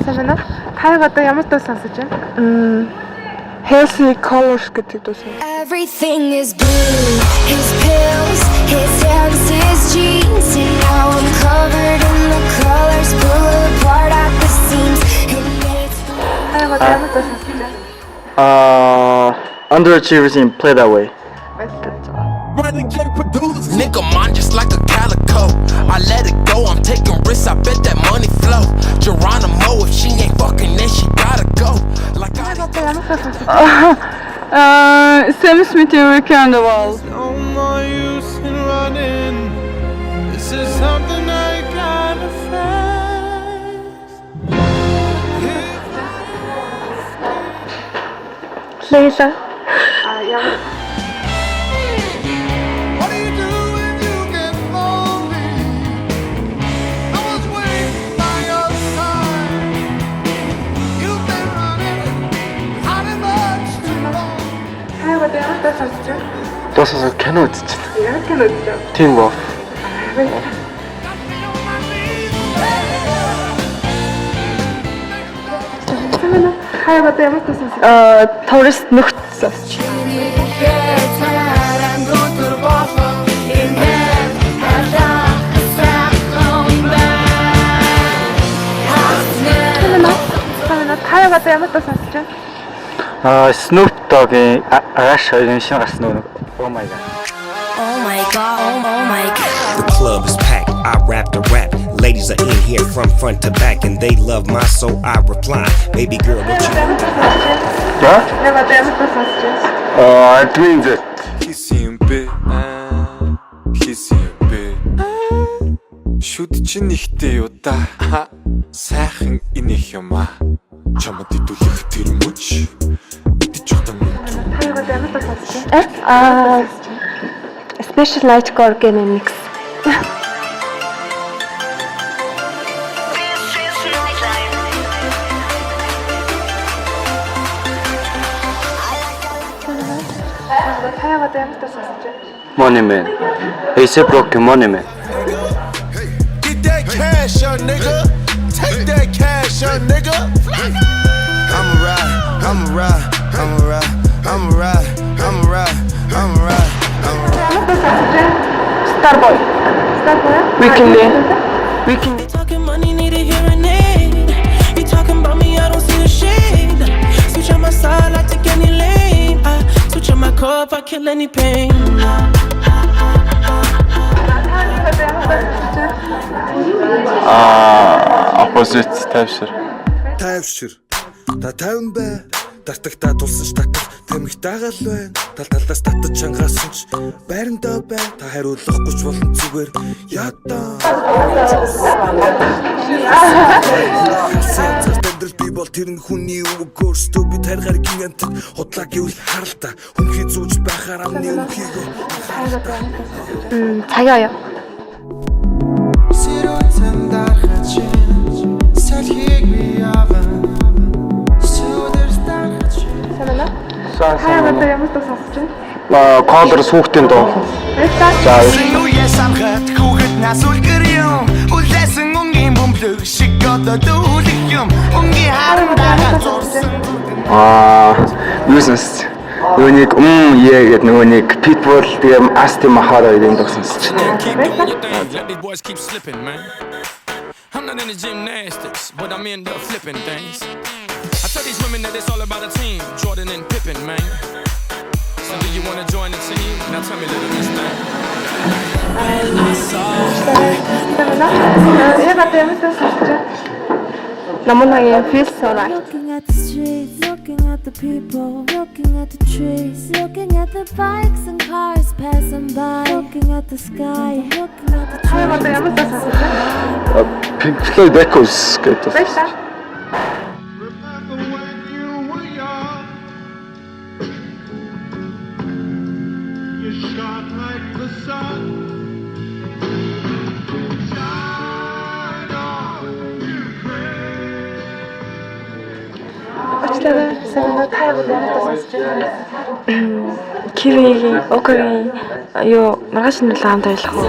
Сайн байна. Таг одоо ямар дуу сонсож байна? Healthy Colors гэдэг дуу. Everything is blue. His pills, his hands, his jeans, and now I'm covered in the colors, pull apart at the seams. Таг одоо ямар дуу сонсож байна? Underachievers in Play That Way. Nigga, mine just like a calico. I let it go, I'm taking risks, I bet that money flow. Geronimo, if she ain't fucking, then she gotta go. Like I Одоо ямар дуу сонсож байна? Sam Smith Weekend Wall. No more use in running. This is something I gotta face. Лейла. Ямар What do you do when you get lonely? I was waiting by your side. You've been running, hiding much too long. таг одоо ямар дуу сонсож байна? Дуусаа кино үзчихсэн. Ямар кино үзэж байна? Teen Wolf. Сайн байна. Таг одоо ямар дуу сонсож байна? Tourist нөхд сонсч. Таг одоо ямар дуу сонсож байна? Snoop Dogg-ийн Rush хоёрын шинэ гарсан нөгөө Oh My God. Oh my god, oh my god. The club is packed, I rap the rap. Ladies are in here from front to back and they love my so I reply. Baby girl, what you Yeah? Таг одоо ямар дуу сонсож байна? Twins. Хисимбэ хисимбэ шүд чин ихтэй юу да сайхан инех юм а чамд идүүлэх тэр мөч идэж удаан Таг одоо ямар дуу сонсож байна? Special Light Organics. Таг одоо ямар дуу сонсож байна? Money Man. A$AP Rocky Money Man. Get that cash, young nigga. Take that cash, young nigga. I'ma ride, I'ma ride, I'ma ride, I'ma ride, I'ma ride, I'ma ride, I'ma ride. Ямар дуу сонсож байна? Starboy. Starboy. Weekend. Talking money, need a hearing aid. You talking about me, I don't see a shade. Switch on my side, I take any lane. I switch on my cup, I kill any pain. Opposite тайвшир. Тайвшир. Та 50 бай. Дартагтаа тулсан ш татах тамхи дагаал байна. Талаас татаж чангаасан ч байрандаа бай. Та хариулахгүй ч болон зүгээр ядаа. Цаатандрал би бол тэрэн хүний өгөөр стуби таргаар гингант худлаа гэвэл харалтаа. Хүнхий зүүж байхаар амны өмхийг. Цагаа юу? Таг одоо ямар дуу сонсож байна? Color сүхтэн дуу. За самхат хүүхэд нас үлгэр юм. Үлээсэн өнгийн бөмбөг шиг одоо дүүлэх юм. Өнгийн харандаа зурсан. Юуснес. Нөгөө нэг гэдэг нөгөө нэг Pitbull тийм Asti Mahara гэдэг дуу сонсч. Let these boys keep slipping, man. I'm not in the gymnastics, but I'm in the flipping things. I tell these women that it's all about a team, Jordan and Pippen, man. So do you wanna join the team? Now tell me, little miss thing. Яг одоо ямар дуу сонсож байна? Намунагийн Feels So Right. Looking at the streets, looking at the people, looking at the trees, looking at the bikes and cars passing by, looking at the sky, looking at the Таг одоо ямар дуу сонсож байна? Pink Floyd Echoes гэдэг. Баярлалаа. Сайн таг одоо ямар дуу сонсож байна? Киригийн, Окагийн юу маргааш нь хамт ажиллах уу?